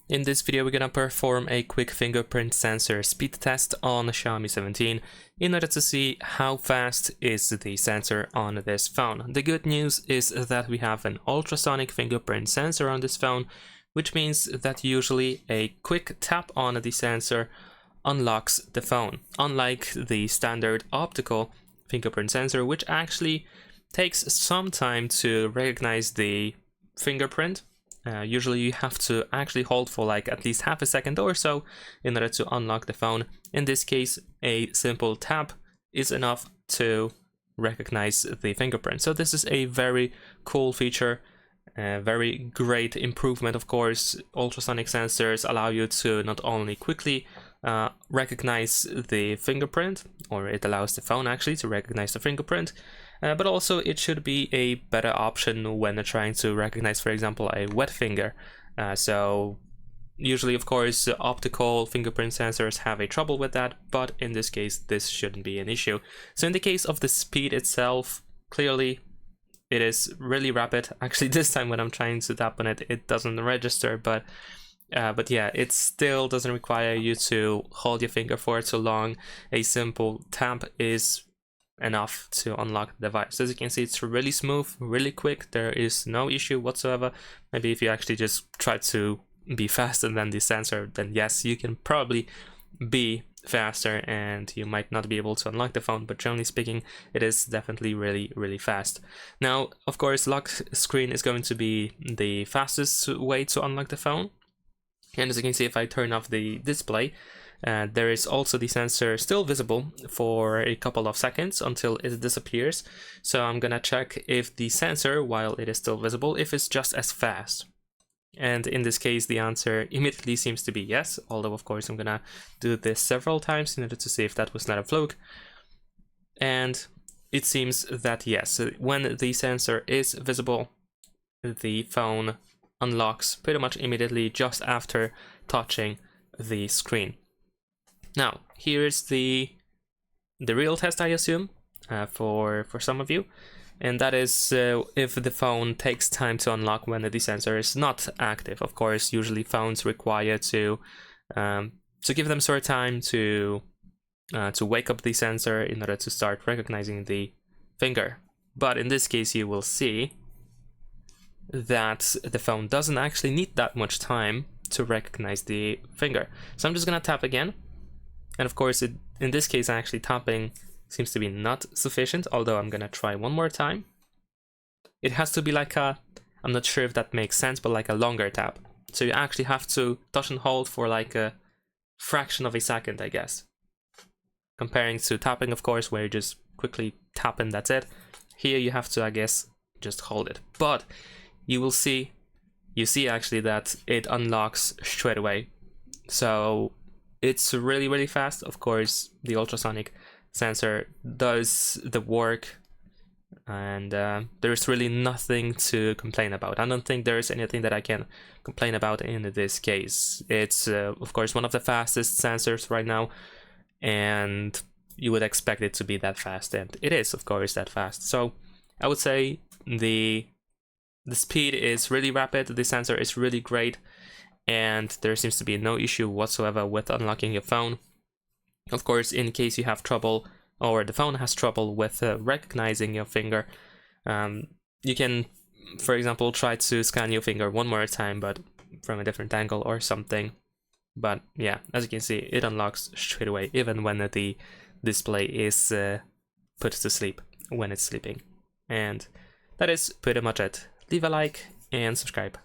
In this video, we're gonna perform a quick fingerprint sensor speed test on Xiaomi 17 in order to see how fast is the sensor on this phone. The good news is that we have an ultrasonic fingerprint sensor on this phone, which means that usually a quick tap on the sensor unlocks the phone, unlike the standard optical fingerprint sensor, which actually takes some time to recognize the fingerprint. Usually you have to actually hold for like at least half a second or so in order to unlock the phone. In this case, a simple tap is enough to recognize the fingerprint. So this is a very cool feature, very great improvement. Of course, ultrasonic sensors allow you to not only quickly recognize the fingerprint, or it allows the phone actually to recognize the fingerprint, but also it should be a better option when trying to recognize, for example, a wet finger. So usually, of course, optical fingerprint sensors have a trouble with that, but in this case, this shouldn't be an issue. So in the case of the speed itself, clearly it is really rapid. Actually, this time when I'm trying to tap on it, it doesn't register, but yeah, it still doesn't require you to hold your finger for too long. A simple tap is enough to unlock the device. As you can see, it's really smooth, really quick. There is no issue whatsoever. Maybe if you actually just try to be faster than the sensor, then yes, you can probably be faster and you might not be able to unlock the phone, but generally speaking, it is definitely really fast. Now, of course, lock screen is going to be the fastest way to unlock the phone. And as you can see, if I turn off the display, there is also the sensor still visible for a couple of seconds until it disappears. So I'm gonna check if the sensor, while it is still visible, if it's just as fast. And in this case, the answer immediately seems to be yes, although of course I'm gonna do this several times in order to see if that was not a fluke. And it seems that yes, when the sensor is visible, the phone unlocks pretty much immediately just after touching the screen. Now, here's the real test, I assume, for some of you, and that is if the phone takes time to unlock when the sensor is not active. Of course, usually phones require to give them sort of time to wake up the sensor in order to start recognizing the finger. But in this case, you will see that the phone doesn't actually need that much time to recognize the finger. So I'm just gonna tap again. And of course, in this case, actually tapping seems to be not sufficient, although I'm gonna try one more time. It has to be like a, I'm not sure if that makes sense, but like a longer tap. So you actually have to touch and hold for like a fraction of a second, I guess. Comparing to tapping, of course, where you just quickly tap and that's it. Here you have to, I guess, just hold it. But you see actually that it unlocks straight away. So it's really fast. Of course, the ultrasonic sensor does the work, and there's really nothing to complain about. I don't think there's anything that I can complain about in this case. It's of course one of the fastest sensors right now, and you would expect it to be that fast, and it is of course that fast. So I would say the speed is really rapid, the sensor is really great, and there seems to be no issue whatsoever with unlocking your phone. Of course, in case you have trouble, or the phone has trouble with recognizing your finger, you can, for example, try to scan your finger one more time, but from a different angle or something. But yeah, as you can see, it unlocks straight away, even when the display is put to sleep, when it's sleeping. And that is pretty much it. Leave a like and subscribe.